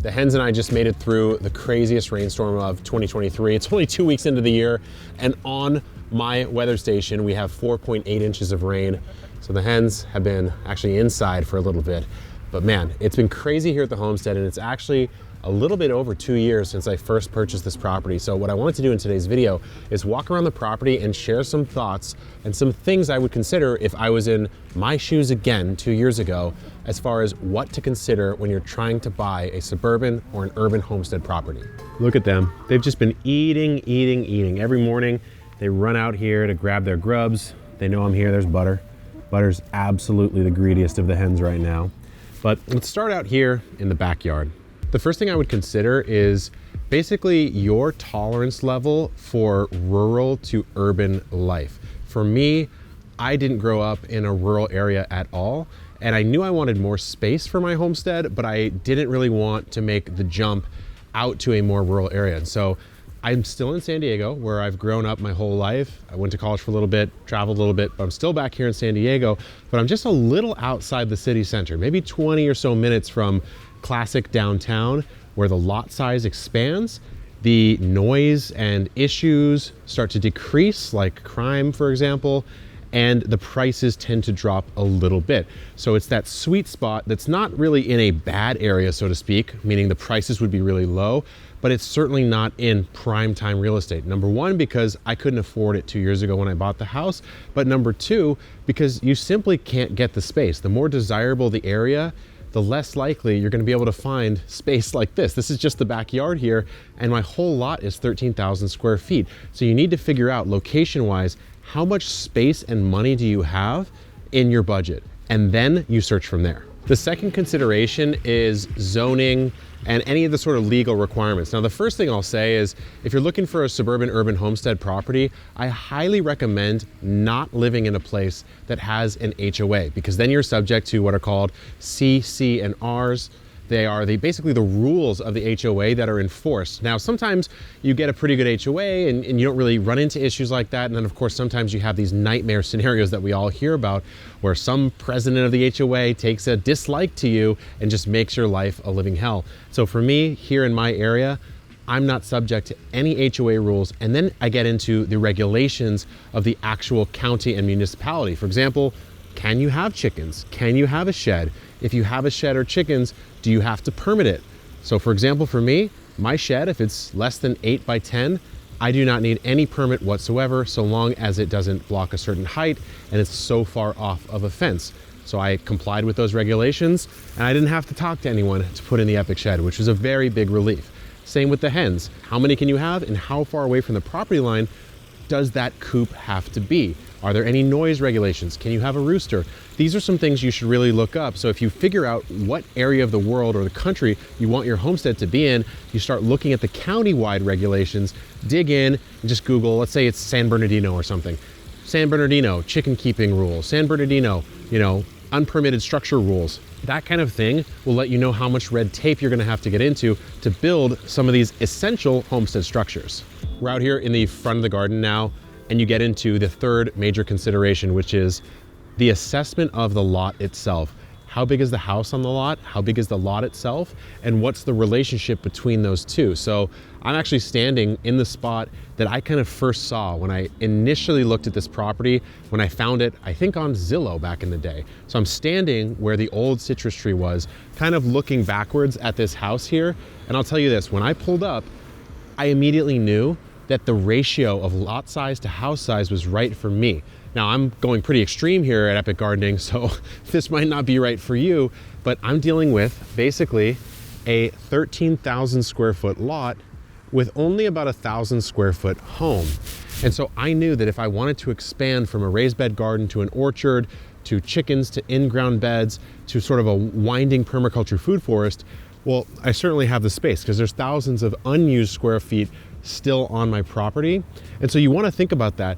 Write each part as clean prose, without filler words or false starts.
The hens and I just made it through the craziest rainstorm of 2023. It's only 2 weeks into the year, and on my weather station, we have 4.8 inches of rain. So the hens have been actually inside for a little bit. But man, it's been crazy here at the homestead, and it's actually a little bit over 2 years since I first purchased this property. So what I wanted to do in today's video is walk around the property and share some thoughts and some things I would consider if I was in my shoes again 2 years ago, as far as what to consider when you're trying to buy a suburban or an urban homestead property. Look at them. They've just been eating. Every morning they run out here to grab their grubs. They know I'm here. There's Butter. Butter's absolutely the greediest of the hens right now. But let's start out here in the backyard. The first thing I would consider is basically your tolerance level for rural to urban life. For me, I didn't grow up in a rural area at all, and I knew I wanted more space for my homestead, but I didn't really want to make the jump out to a more rural area. And so I'm still in San Diego, where I've grown up my whole life. I went to college for a little bit, traveled a little bit, but I'm still back here in San Diego, but I'm just a little outside the city center, maybe 20 or so minutes from classic downtown, where the lot size expands, the noise and issues start to decrease, like crime, for example, and the prices tend to drop a little bit. So it's that sweet spot that's not really in a bad area, so to speak, meaning the prices would be really low, but it's certainly not in prime time real estate. Number one, because I couldn't afford it 2 years ago when I bought the house, but number two, because you simply can't get the space. The more desirable the area, the less likely you're gonna be able to find space like this. This is just the backyard here, and my whole lot is 13,000 square feet. So you need to figure out, location-wise, how much space and money do you have in your budget? And then you search from there. The second consideration is zoning and any of the sort of legal requirements. Now, the first thing I'll say is, if you're looking for a suburban urban homestead property, I highly recommend not living in a place that has an HOA, because then you're subject to what are called C, and Rs. They are basically the rules of the HOA that are enforced. Now, sometimes you get a pretty good HOA and you don't really run into issues like that. And then of course, sometimes you have these nightmare scenarios that we all hear about, where some president of the HOA takes a dislike to you and just makes your life a living hell. So for me, here in my area, I'm not subject to any HOA rules. And then I get into the regulations of the actual county and municipality. For example, can you have chickens? Can you have a shed? If you have a shed or chickens, do you have to permit it? So for example, for me, my shed, if it's less than 8 by 10, I do not need any permit whatsoever, so long as it doesn't block a certain height and it's so far off of a fence. So I complied with those regulations, and I didn't have to talk to anyone to put in the epic shed, which was a very big relief. Same with the hens. How many can you have, and how far away from the property line does that coop have to be? Are there any noise regulations? Can you have a rooster? These are some things you should really look up. So if you figure out what area of the world or the country you want your homestead to be in, you start looking at the county-wide regulations, dig in and just Google, let's say it's San Bernardino or something. San Bernardino, chicken keeping rules. San Bernardino, unpermitted structure rules. That kind of thing will let you know how much red tape you're gonna have to get into to build some of these essential homestead structures. We're out here in the front of the garden now, and you get into the third major consideration, which is the assessment of the lot itself. How big is the house on the lot? How big is the lot itself? And what's the relationship between those two? So I'm actually standing in the spot that I kind of first saw when I initially looked at this property, when I found it, I think on Zillow back in the day. So I'm standing where the old citrus tree was, kind of looking backwards at this house here. And I'll tell you this, when I pulled up, I immediately knew that the ratio of lot size to house size was right for me. Now, I'm going pretty extreme here at Epic Gardening, so this might not be right for you, but I'm dealing with basically a 13,000 square foot lot with only about 1,000 square foot home. And so I knew that if I wanted to expand from a raised bed garden to an orchard, to chickens, to in-ground beds, to sort of a winding permaculture food forest, well, I certainly have the space, because there's thousands of unused square feet still on my property. And so you want to think about that.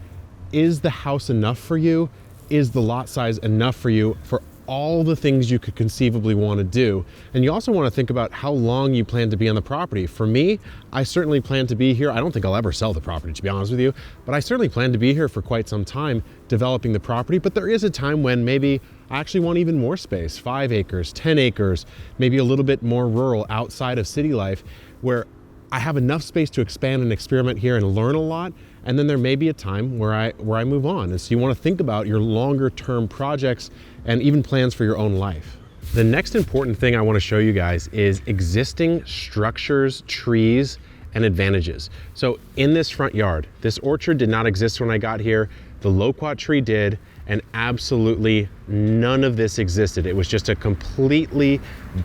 Is the house enough for you? Is the lot size enough for you for all the things you could conceivably want to do. And you also want to think about how long you plan to be on the property. For me, I certainly plan to be here. I don't think I'll ever sell the property, to be honest with you, but I certainly plan to be here for quite some time developing the property. But there is a time when maybe I actually want even more space, 5 acres, 10 acres, maybe a little bit more rural outside of city life, where I have enough space to expand and experiment here and learn a lot. And then there may be a time where I move on. And so you want to think about your longer term projects and even plans for your own life. The next important thing I want to show you guys is existing structures, trees, and advantages. So in this front yard, this orchard did not exist when I got here. The loquat tree did, and absolutely none of this existed. It was just a completely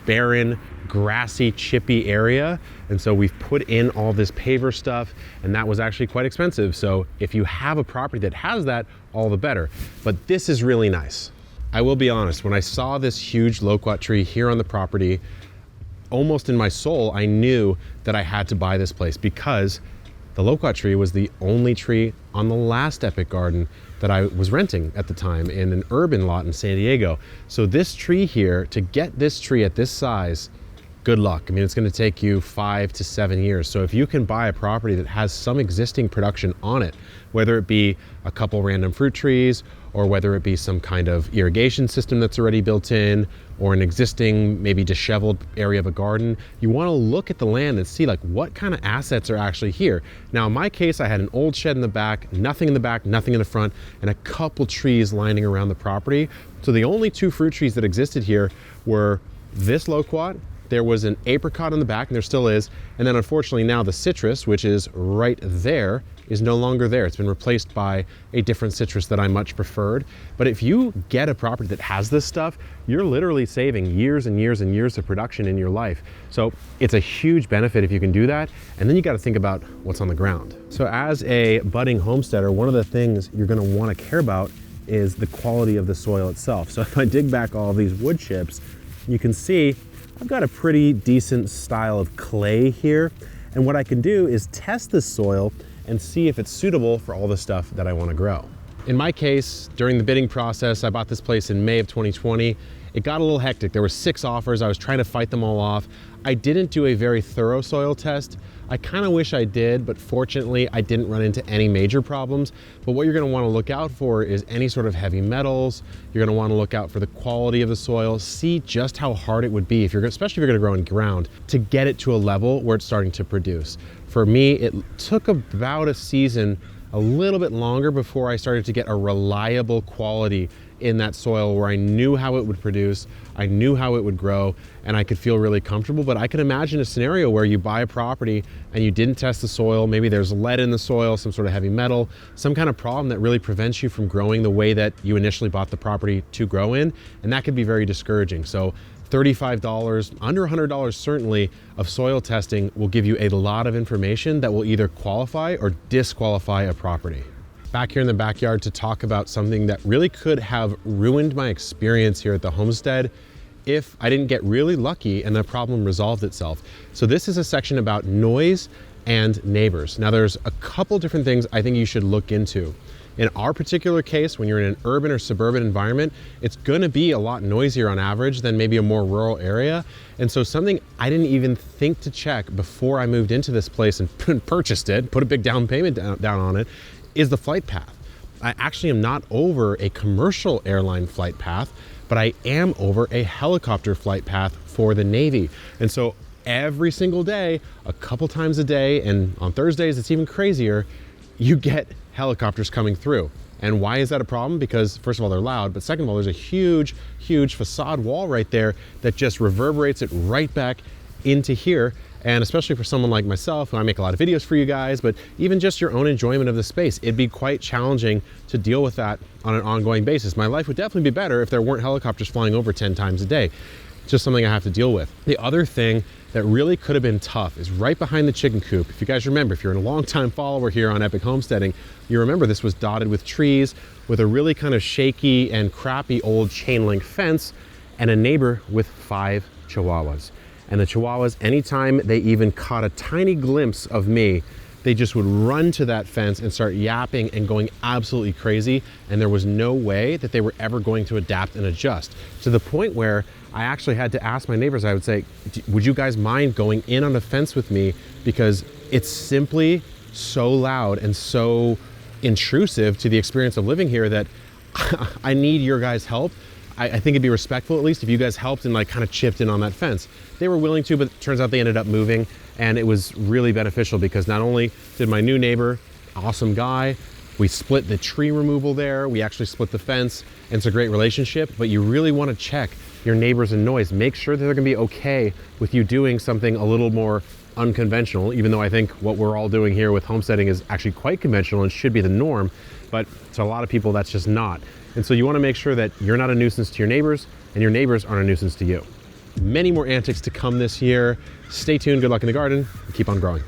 barren, grassy, chippy area. And so we've put in all this paver stuff, and that was actually quite expensive. So if you have a property that has that, all the better. But this is really nice. I will be honest, when I saw this huge loquat tree here on the property, almost in my soul, I knew that I had to buy this place, because the loquat tree was the only tree on the last Epic Garden that I was renting at the time in an urban lot in San Diego. So this tree here, to get this tree at this size, good luck. I mean, it's going to take you 5 to 7 years. So if you can buy a property that has some existing production on it, whether it be a couple random fruit trees, or whether it be some kind of irrigation system that's already built in, or an existing, maybe disheveled area of a garden, you want to look at the land and see like what kind of assets are actually here. Now, in my case, I had an old shed in the back, nothing in the back, nothing in the front, and a couple trees lining around the property. So the only 2 fruit trees that existed here were this loquat. There was an apricot in the back, and there still is. And then unfortunately now the citrus, which is right there, is no longer there. It's been replaced by a different citrus that I much preferred. But if you get a property that has this stuff, you're literally saving years and years and years of production in your life. So it's a huge benefit if you can do that. And then you got to think about what's on the ground. So as a budding homesteader, one of the things you're going to want to care about is the quality of the soil itself. So if I dig back all of these wood chips, you can see I've got a pretty decent style of clay here. And what I can do is test this soil and see if it's suitable for all the stuff that I want to grow. In my case, during the bidding process, I bought this place in May of 2020. It got a little hectic. There were 6 offers. I was trying to fight them all off. I didn't do a very thorough soil test. I kind of wish I did, but fortunately I didn't run into any major problems. But what you're going to want to look out for is any sort of heavy metals. You're going to want to look out for the quality of the soil, see just how hard it would be, especially if you're going to grow in ground, to get it to a level where it's starting to produce. For me, it took about a season, a little bit longer, before I started to get a reliable quality in that soil where I knew how it would produce, I knew how it would grow, and I could feel really comfortable. But I can imagine a scenario where you buy a property and you didn't test the soil. Maybe there's lead in the soil, some sort of heavy metal, some kind of problem that really prevents you from growing the way that you initially bought the property to grow in, and that could be very discouraging. So $35, under $100 certainly, of soil testing will give you a lot of information that will either qualify or disqualify a property. Back here in the backyard to talk about something that really could have ruined my experience here at the homestead if I didn't get really lucky and the problem resolved itself. So this is a section about noise and neighbors. Now there's a couple different things I think you should look into. In our particular case, when you're in an urban or suburban environment, it's gonna be a lot noisier on average than maybe a more rural area. And so something I didn't even think to check before I moved into this place and purchased it, put a big down payment down on it, is the flight path. I actually am not over a commercial airline flight path, but I am over a helicopter flight path for the Navy. And so every single day, a couple times a day, and on Thursdays it's even crazier, you get helicopters coming through. And why is that a problem? Because first of all, they're loud, but second of all, there's a huge, huge facade wall right there that just reverberates it right back into here. And especially for someone like myself, who I make a lot of videos for you guys, but even just your own enjoyment of the space, it'd be quite challenging to deal with that on an ongoing basis. My life would definitely be better if there weren't helicopters flying over 10 times a day. It's just something I have to deal with. The other thing that really could have been tough is right behind the chicken coop. If you guys remember, if you're a long-time follower here on Epic Homesteading, you remember this was dotted with trees, with a really kind of shaky and crappy old chain link fence, and a neighbor with 5 chihuahuas. And the chihuahuas, anytime they even caught a tiny glimpse of me, they just would run to that fence and start yapping and going absolutely crazy. And there was no way that they were ever going to adapt and adjust, to the point where I actually had to ask my neighbors. I would say, would you guys mind going in on the fence with me? Because it's simply so loud and so intrusive to the experience of living here that I need your guys' help. I think it'd be respectful, at least, if you guys helped and like kind of chipped in on that fence. They were willing to, but it turns out they ended up moving, and it was really beneficial because not only did my new neighbor, awesome guy, we split the tree removal there, we actually split the fence, and it's a great relationship, but you really want to check your neighbors and noise. Make sure that they're going to be okay with you doing something a little more unconventional, even though I think what we're all doing here with homesteading is actually quite conventional and should be the norm, but to a lot of people that's just not. And so you want to make sure that you're not a nuisance to your neighbors and your neighbors aren't a nuisance to you. Many more antics to come this year. Stay tuned, good luck in the garden, and keep on growing.